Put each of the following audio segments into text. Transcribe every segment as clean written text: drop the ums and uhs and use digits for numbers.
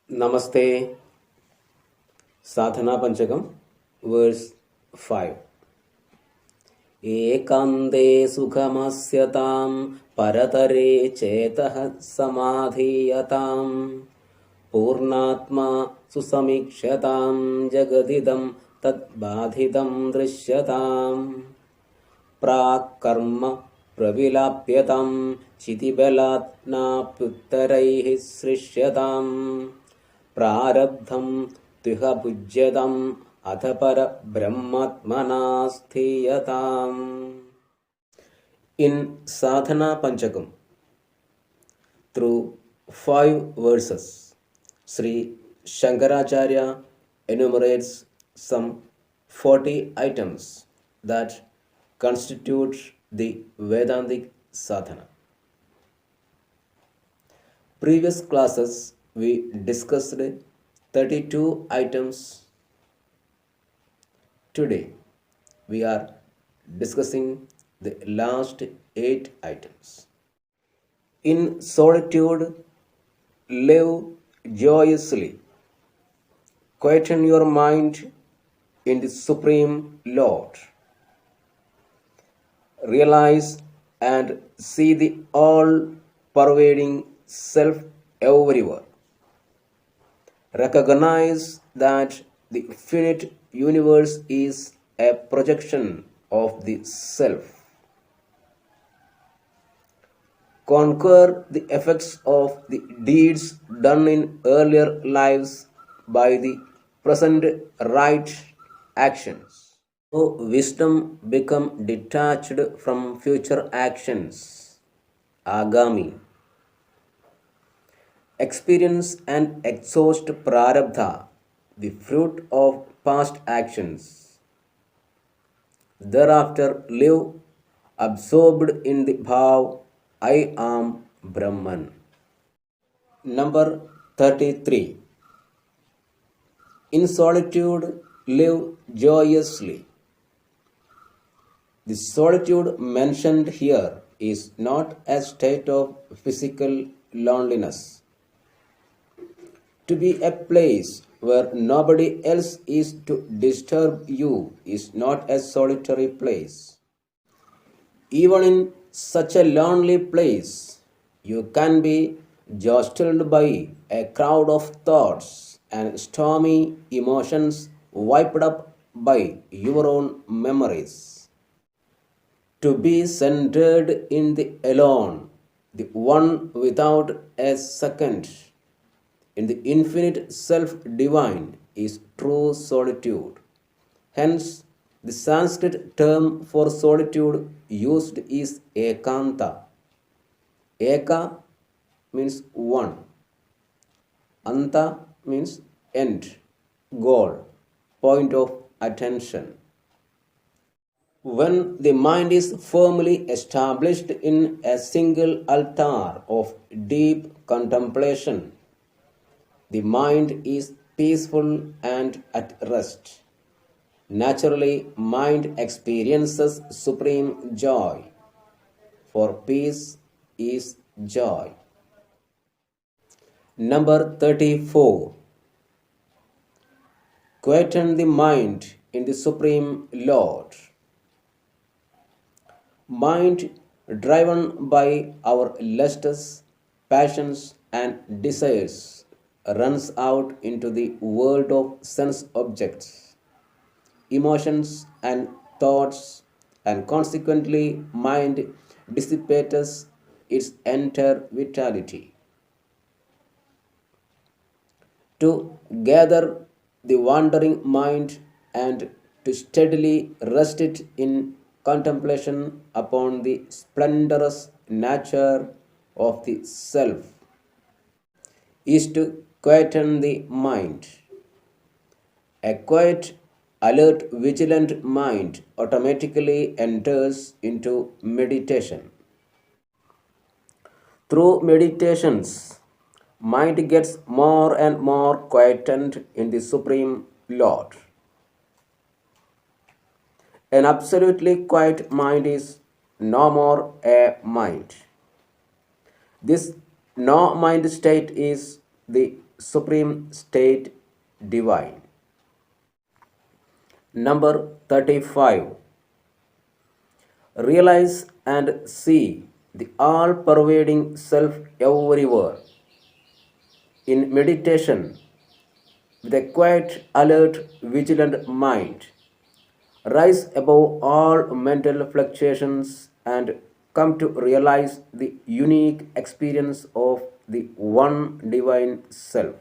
Namaste. Sadhana Panchakam, verse 5. Ekante sukhamasyatam paratare chetah samadhiyatam purnatma susamikshatam jagadidam tadbadhidam drishyatam प्राक्कर्म प्रविलाप्यतां चितिबलात् नाप्युत्तरैः सृष्यताम् प्रारब्धं त्विह भुज्यताम् अथ परब्रह्मात्मना स्थीयताम्. In Sadhana Panchakam, through 5 verses, Sri Shankaracharya enumerates some 40 items that constitute the Vedantic sadhana. Previous classes we discussed 32 items. Today we are discussing the last 8 items. In solitude, live joyously. Quieten your mind in the Supreme Lord. Realize and see the all-pervading self everywhere. Recognize that the finite universe is a projection of the self. Conquer the effects of the deeds done in earlier lives by the present right actions. So wisdom become detached from future actions, agami. Experience and exhaust prarabdha, the fruit of past actions. Thereafter live absorbed in the bhav, I am Brahman. Number 33. In solitude, live joyously. The solitude mentioned here is not a state of physical loneliness. To be a place where nobody else is to disturb you is not a solitary place. Even in such a lonely place, you can be jostled by a crowd of thoughts and stormy emotions wiped up by your own memories. To be centered in the alone, the one without a second, in the infinite self divine is true solitude. Hence, the Sanskrit term for solitude used is ekanta. Eka means one, anta means end, goal, point of attention. When the mind is firmly established in a single altar of deep contemplation, the mind is peaceful and at rest. Naturally, mind experiences supreme joy, for peace is joy. Number 34. Quieten the mind in the Supreme Lord. Mind driven by our lusts, passions, and desires runs out into the world of sense objects, emotions, and thoughts, and consequently, mind dissipates its entire vitality. To gather the wandering mind and to steadily rest it in contemplation upon the splendorous nature of the self is to quieten the mind. A quiet, alert, vigilant mind automatically enters into meditation. Through meditations, mind gets more and more quietened in the Supreme Lord. An absolutely quiet mind is no more a mind. This no mind state is the supreme state divine. Number 35. Realize and see the all pervading self everywhere. In meditation, with a quiet, alert, vigilant mind, rise above all mental fluctuations and come to realize the unique experience of the one divine self.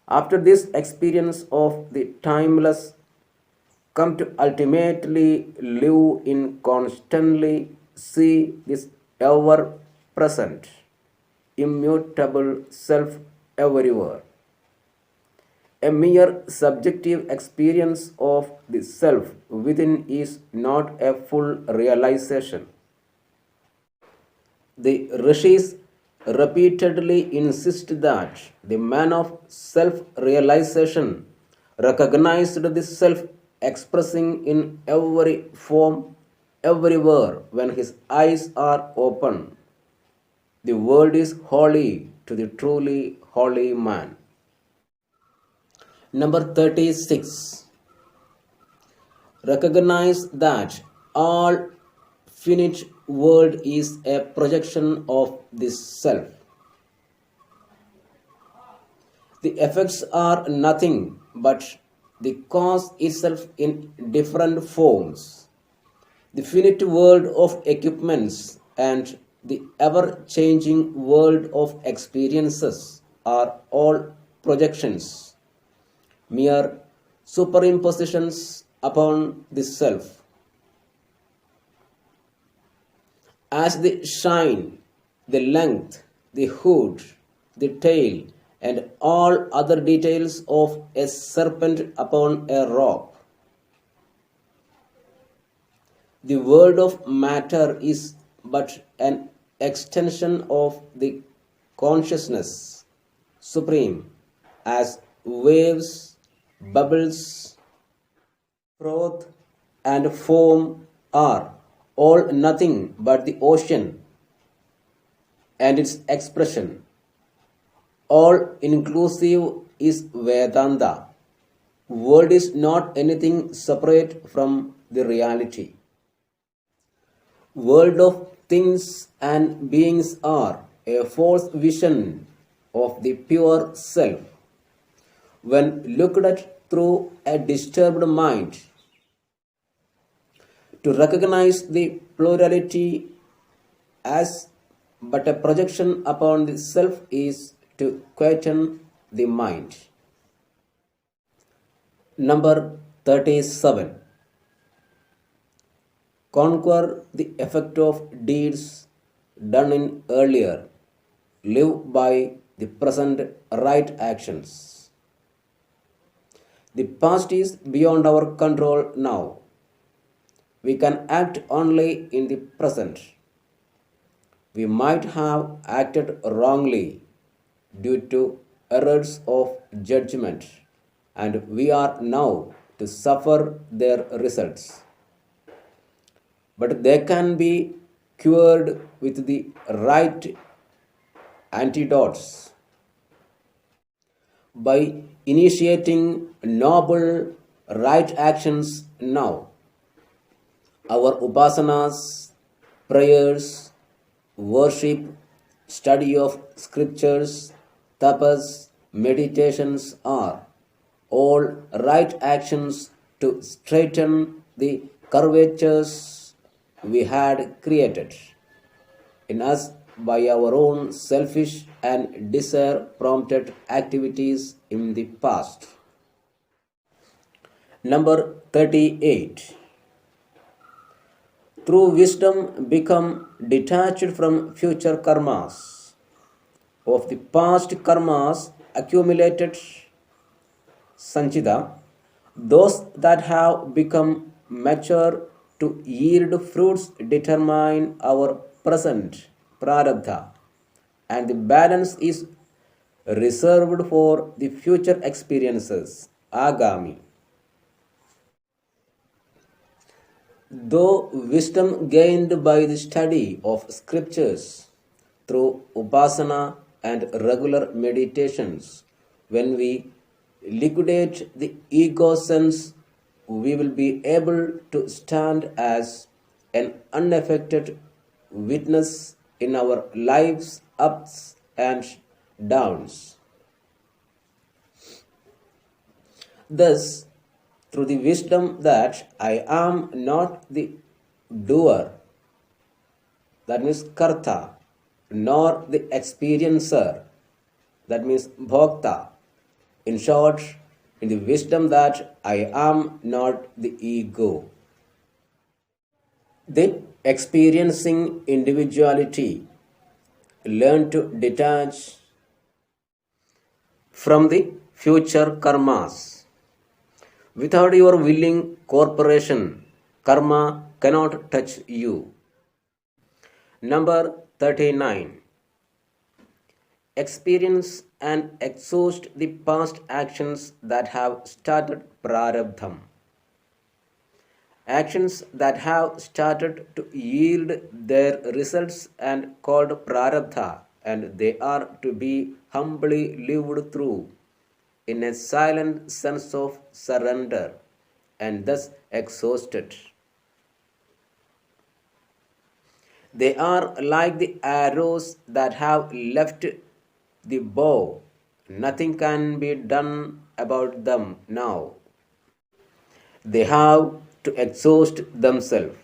After this experience of the timeless, come to ultimately live in constantly see this ever present, immutable self everywhere. A mere subjective experience of the self within is not a full realization. The rishis repeatedly insist that the man of self realization recognized the self expressing in every form, everywhere when his eyes are open. The world is holy to the truly holy man. Number 36. Recognize that all finite world is a projection of this self. The effects are nothing but the cause itself in different forms. The finite world of equipments and the ever changing world of experiences are all projections, mere superimpositions upon the self. As the shine, the length, the hood, the tail, and all other details of a serpent upon a rope. The world of matter is but an extension of the consciousness supreme, as waves, bubbles, froth, and foam are all nothing but the ocean and its expression. All inclusive is Vedanta. World is not anything separate from the reality. World of things and beings are a false vision of the pure self. When looked at through a disturbed mind, to recognize the plurality as but a projection upon the self is to quieten the mind. Number 37. Conquer the effect of deeds done in earlier. Live by the present right actions. The past is beyond our control now. We can act only in the present. We might have acted wrongly due to errors of judgment, and we are now to suffer their results. But they can be cured with the right antidotes by initiating noble right actions now. Our upasanas, prayers, worship, study of scriptures, tapas, meditations are all right actions to straighten the curvatures we had created in us by our own selfish and desire prompted activities in the past. Number 38. Through wisdom become detached from future karmas. Of the past karmas accumulated sanchita, those that have become mature to yield fruits determine our present prarabdha, and the balance is reserved for the future experiences agami. Though wisdom gained by the study of scriptures through upasana and regular meditations, when we liquidate the ego sense, we will be able to stand as an unaffected witness in our lives' ups and downs. Thus, through the wisdom that I am not the doer, that means karta, nor the experiencer, that means bhokta. In short, in the wisdom that I am not the ego. Then, experiencing individuality, learn to detach from the future karmas. Without your willing cooperation, karma cannot touch you. Number 39. Experience and exhaust the past actions that have started prarabdham. Actions that have started to yield their results and called prarabdha, and they are to be humbly lived through in a silent sense of surrender and thus exhausted. They are like the arrows that have left the bow. Nothing can be done about them now. They have to exhaust themselves.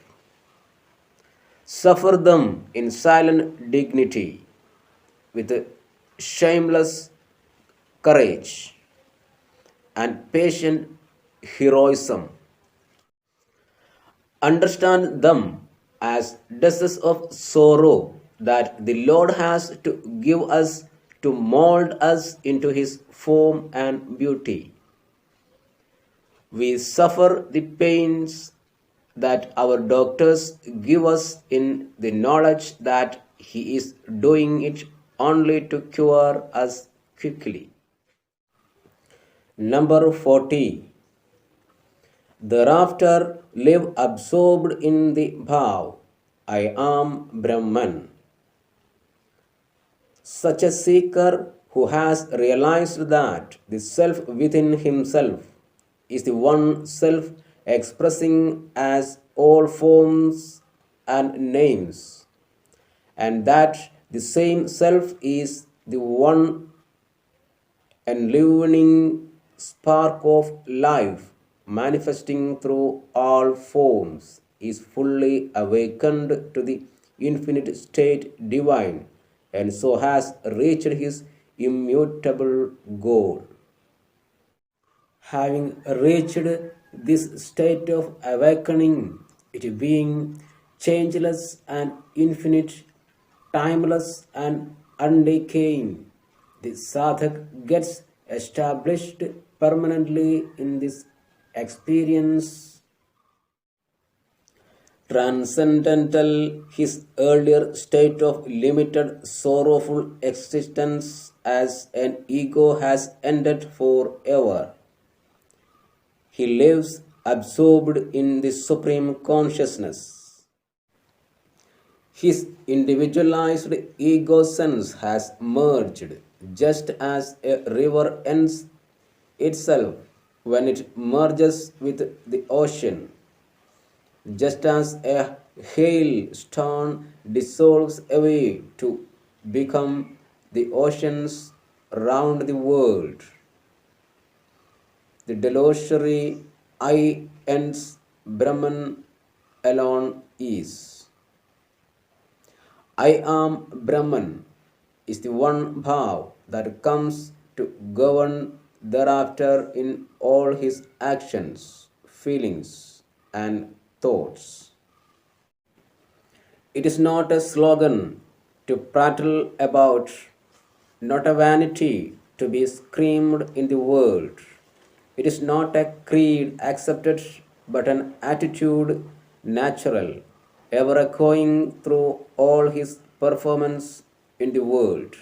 Suffer them in silent dignity with shameless courage and patient heroism. Understand them as dusters of sorrow that the Lord has to give us to mold us into His form and beauty. We suffer the pains that our doctors give us in the knowledge that He is doing it only to cure us quickly. Number 40. Thereafter live absorbed in the bhav, I am Brahman. Such a seeker who has realized that the self within himself is the one self expressing as all forms and names, and that the same self is the one enlivening spark of life manifesting through all forms, is fully awakened to the infinite state divine, and so has reached his immutable goal. Having reached this state of awakening, it being changeless and infinite, timeless and undecaying, the sadhak gets established permanently in this experience transcendental his earlier state of limited sorrowful existence as an ego has ended forever. He lives absorbed in the supreme consciousness. His individualized ego sense has merged, just as a river ends itself when it merges with the ocean, just as a hailstone dissolves away to become the oceans round the world. The delusory I ends Brahman alone is. I am Brahman is the one bhav that comes to govern thereafter in all his actions, feelings, and thoughts. It is not a slogan to prattle about, not a vanity to be screamed in the world. It is not a creed accepted, but an attitude natural, ever echoing through all his performance in the world.